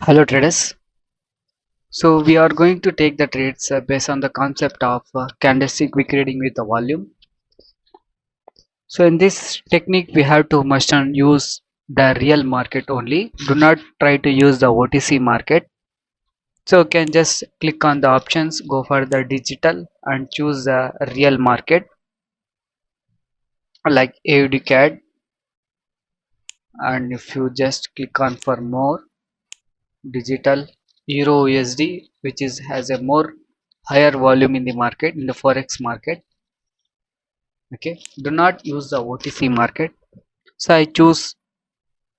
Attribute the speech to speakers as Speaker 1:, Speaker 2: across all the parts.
Speaker 1: Hello traders. So we are going to take the trades based on the concept of candlestick wick reading with the volume. So in this technique we have to must and use the real market only. Do not try to use the OTC market. So you can just click on the options, go for the digital and choose the real market like AUD and if you just click on for more digital Euro USD which is has a more higher volume in the market in the forex market. Okay, do not use the OTC market. So I choose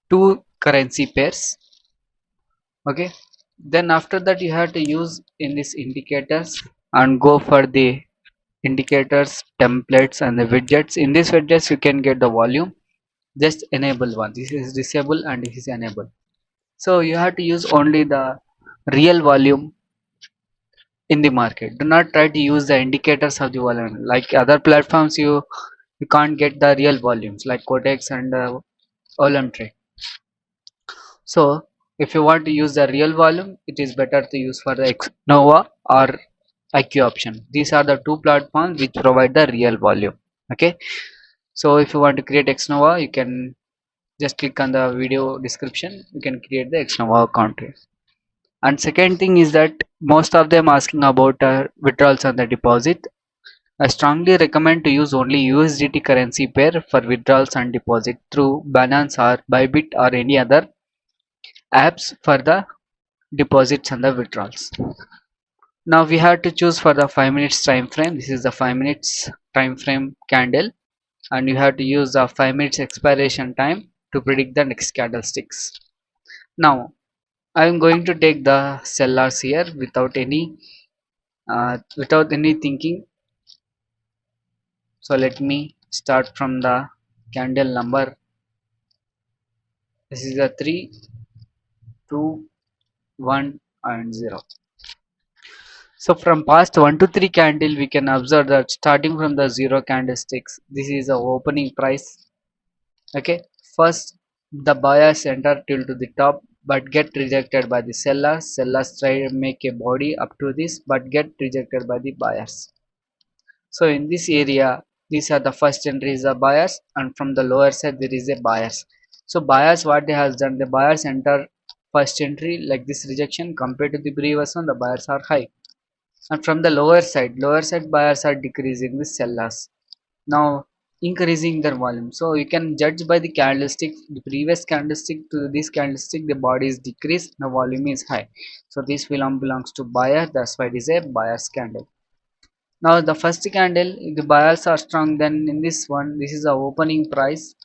Speaker 1: two currency pairs. Okay, then after that you have to use in this indicators and go for the indicators templates and the widgets. In these widgets you can get the volume. Just enable one. This is disable and this is enable. So you have to use only the real volume in the market. Do not try to use the indicators of the volume. Like other platforms, you can't get the real volumes like Codex and Olam Trade. So if you want to use the real volume, it is better to use for the Nova or IQ option. These are the two platforms which provide the real volume. Okay. So if you want to create Xnova, you can just click on the video description. You can create the Xnova account. And second thing is that most of them asking about withdrawals on the deposit. I strongly recommend to use only USDT currency pair for withdrawals and deposit through Binance or Bybit or any other apps for the deposits and the withdrawals. Now we have to choose for the 5 minutes time frame. This is the 5 minutes time frame candle and you have to use the 5 minutes expiration time to predict the next candlesticks. Now I am going to take the sellers here without any thinking. So let me start from the candle number. This is the 3, 2, 1 and 0. So from past 1 to 3 candle we can observe that starting from the 0 candlesticks, this is the opening price. Okay, first the buyers enter till to the top but get rejected by the sellers. Sellers try to make a body up to this but get rejected by the buyers. So in this area, these are the first entries of buyers and from the lower side there is a buyers. So buyers what they has done, the buyers enter first entry like this rejection compared to the previous one, the buyers are high. And from the lower side buyers are decreasing with sellers. Now increasing their volume. So you can judge by the candlestick, the previous candlestick to this candlestick, the body is decreased, the volume is high. So this film belongs to buyer, that's why it is a buyer's candle. Now the first candle, the buyers are strong. Then in this one, this is the opening price.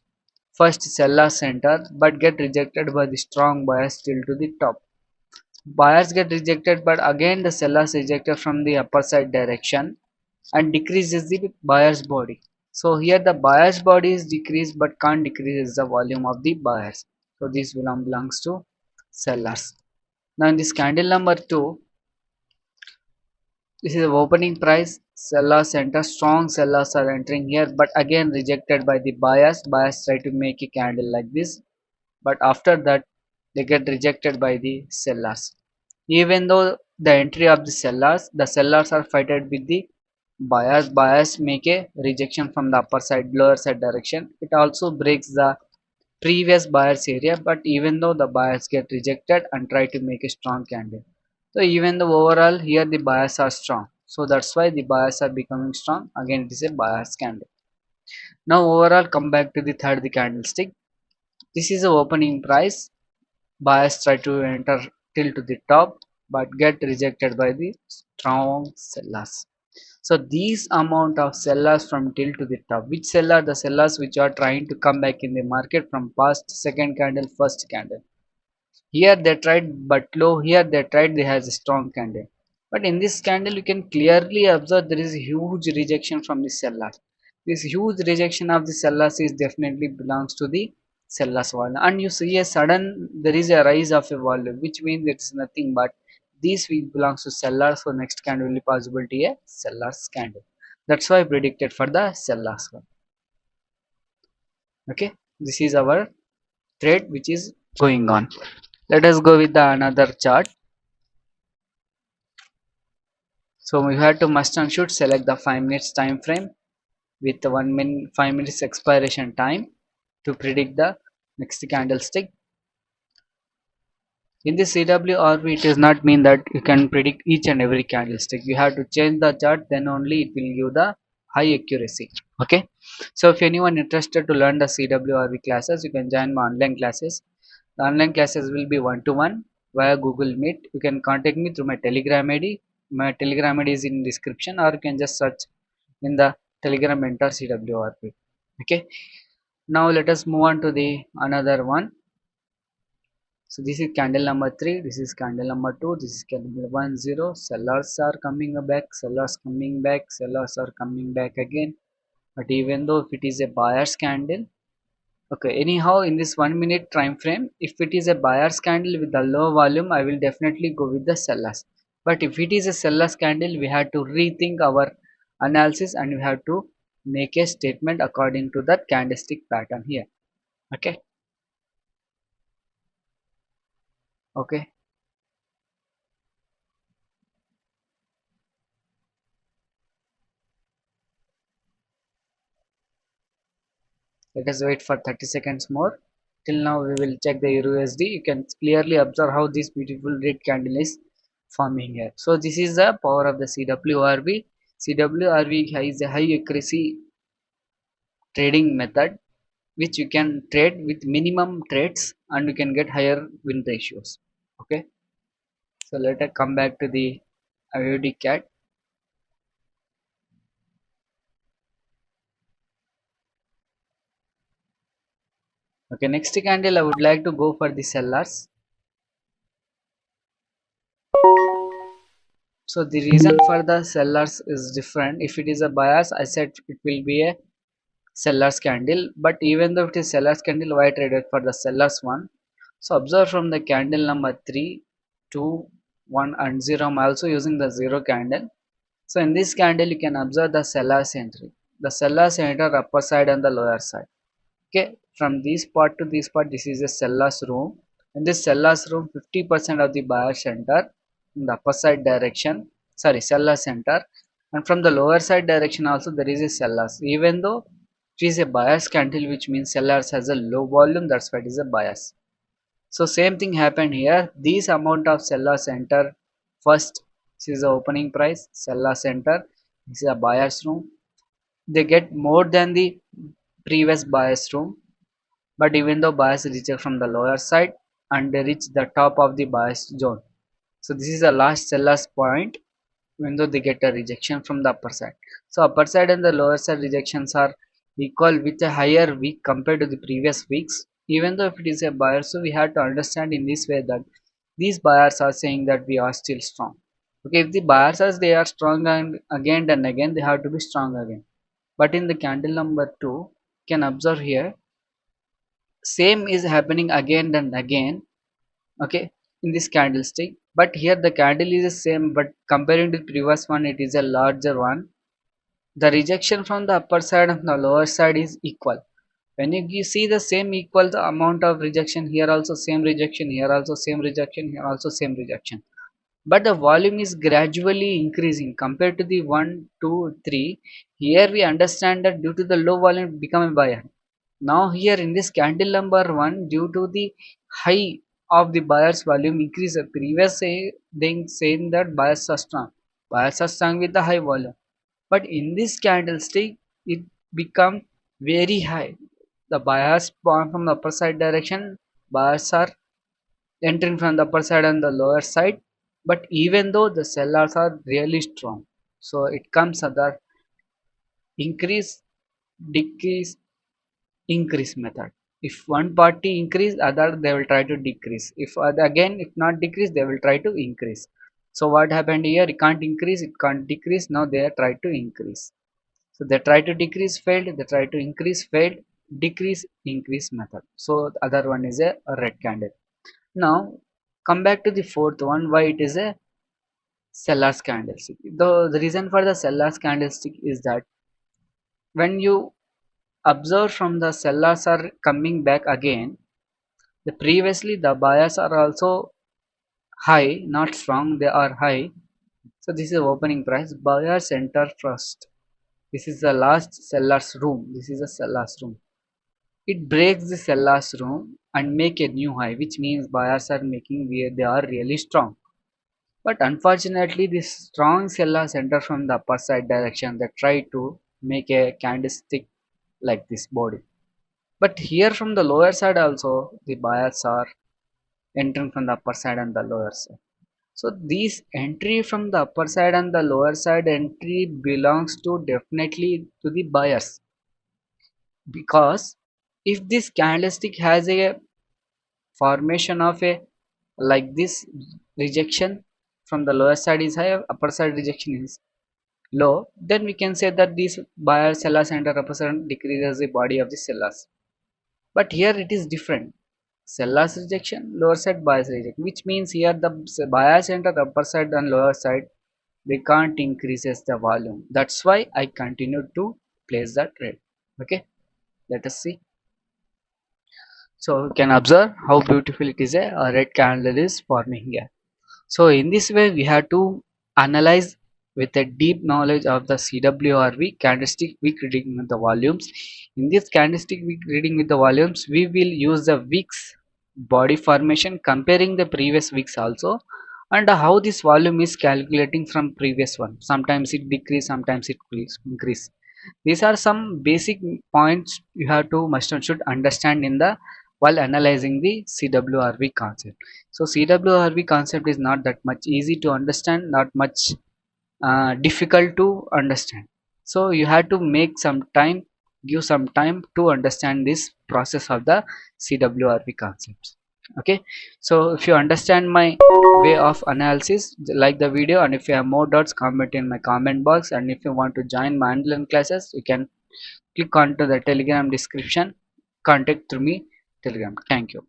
Speaker 1: First sellers enter but get rejected by the strong buyers still to the top. Buyers get rejected but again the sellers rejected from the upper side direction and decreases the buyer's body. So here the buyer's body is decreased but can't decrease the volume of the buyers. So this belongs to sellers. Now in this candle number 2, this is the opening price. Sellers enter. Strong sellers are entering here, but again rejected by the buyers. Buyers try to make a candle like this, but after that they get rejected by the sellers. Even though the entry of the sellers are fighted with the buyers. Buyers make a rejection from the upper side, lower side direction. It also breaks the previous buyers area, but even though the buyers get rejected and try to make a strong candle, so even though overall here the buyers are strong, so that's why the buyers are becoming strong. Again it is a buyers candle. Now overall come back to the third candlestick. This is the opening price. Buyers try to enter till to the top but get rejected by the strong sellers. So these amount of sellers from till to the top, which seller, the sellers which are trying to come back in the market from past second candle, first candle. Here they tried but low, here they tried they has a strong candle. But in this candle you can clearly observe there is a huge rejection from the sellers. This huge rejection of the sellers is definitely belongs to the sellers volume. And you see a sudden there is a rise of a volume, which means it's nothing but this will belongs to sellers. So next candle will be possibility a sellers candle. That's why I predicted for the sellers one. Okay, this is our trade which is going on. Let us go with the another chart. So we have to must and should select the 5 minutes time frame with the 1 minute 5 minutes expiration time to predict the next candlestick. In the CWRV, it does not mean that you can predict each and every candlestick. You have to change the chart, then only it will give the high accuracy. Okay. So if anyone interested to learn the CWRV classes, you can join my online classes. The online classes will be one-to-one via Google Meet. You can contact me through my Telegram ID. My Telegram ID is in description, or you can just search in the Telegram Mentor CWRP. Okay. Now let us move on to the another one. So this is candle number 3, this is candle number 2, this is candle 1 0. Sellers are coming back, sellers coming back, sellers are coming back again. But even though if it is a buyer's candle, okay, anyhow in this 1 minute time frame, if it is a buyer's candle with a low volume, I will definitely go with the sellers. But if it is a seller's candle, we have to rethink our analysis and we have to make a statement according to that candlestick pattern here. Okay. Okay. Let us wait for 30 seconds more. Till now we will check the Euro USD. You can clearly observe how this beautiful red candle is forming here. So this is the power of the CWRV. CWRV has a high accuracy trading method which you can trade with minimum trades and you can get higher win ratios. Okay. So let us come back to the IOD cat. Okay, next candle I would like to go for the sellers. So the reason for the sellers is different. If it is a bias, I said it will be a seller's candle. But even though it is seller's candle, why I traded for the seller's one? So observe from the candle number 3, 2, 1 and 0. I'm also using the 0 candle. So in this candle, you can observe the seller's entry. The seller's enter upper side and the lower side. Okay, from this part to this part, this is a seller's room. In this seller's room, 50% of the buyer enter in the upper side direction, sorry, seller center, and from the lower side direction also there is a sellers. Even though it is a bias candle, which means sellers has a low volume, that's why it is a bias. So same thing happened here. This amount of sellers enter first. This is the opening price. Sellers enter. This is a buyer's room. They get more than the previous buyer's room, but even though buyers reject from the lower side and they reach the top of the bias zone. So this is the last seller's point, even though they get a rejection from the upper side. So upper side and the lower side rejections are equal with a higher week compared to the previous weeks. Even though if it is a buyer, so we have to understand in this way that these buyers are saying that we are still strong. Okay, if the buyers are they are strong and again they have to be strong again. But in the candle number 2, you can observe here same is happening again and again. Okay, in this candlestick, but here the candle is the same, but comparing to the previous one it is a larger one. The rejection from the upper side and the lower side is equal. When you see the same equal the amount of rejection, here also same rejection, here also same rejection, here also same rejection, but the volume is gradually increasing compared to the 1 2 3. Here we understand that due to the low volume become a buyer. Now here in this candle number 1, due to the high of the buyers volume increase, previous thing saying that buyers are strong with the high volume, but in this candlestick it become very high. The buyers spawn from the upper side direction, buyers are entering from the upper side and the lower side, but even though the sellers are really strong, so it comes other increase, decrease, increase method. If one party increase, other they will try to decrease. If again if not decrease, they will try to increase. So what happened here, it can't increase, it can't decrease, now they are try to increase. So they try to decrease, failed, they try to increase, failed, decrease, increase method. So the other one is a red candle. Now come back to the fourth one, why it is a seller's candlestick. The reason for the seller's candlestick is that when you observe from the sellers are coming back again, The previously the bias are also high, not strong, they are high. So this is opening price. Buyers enter first. This is the last seller's room. This is a seller's room. It breaks the seller's room and make a new high, which means buyers are making where they are really strong. But unfortunately, this strong sellers enter from the upper side direction. They try to make a candlestick like this body. But here from the lower side also, the buyers are entering from the upper side and the lower side. So these entry from the upper side and the lower side entry belongs to definitely to the buyers, because if this candlestick has a formation of a like this, rejection from the lower side is high, upper side rejection is low, then we can say that this buyer sellers enter upper side decreases the body of the sellers. But here it is different. Sellers rejection, lower side buyers rejection, which means here the buyers enter upper side and lower side, they can't increases the volume. That's why I continue to place that trade. Okay, let us see. So you can observe how beautiful it is, a red candle is forming here. So in this way we have to analyze with a deep knowledge of the CWRV, candlestick wick reading with the volumes. In this candlestick wick reading with the volumes, we will use the wicks body formation comparing the previous wicks also, and how this volume is calculating from previous one. Sometimes it decrease, sometimes it increase. These are some basic points you have to must and should understand in the while analyzing the CWRV concept. So CWRV concept is not that much easy to understand, not much difficult to understand. So you have to make some time, give some time to understand this process of the CWRV concepts. Okay, so if you understand my way of analysis, like the video, and if you have more doubts, comment in my comment box. And if you want to join my online classes, you can click onto the Telegram description, contact through me Telegram. Thank you.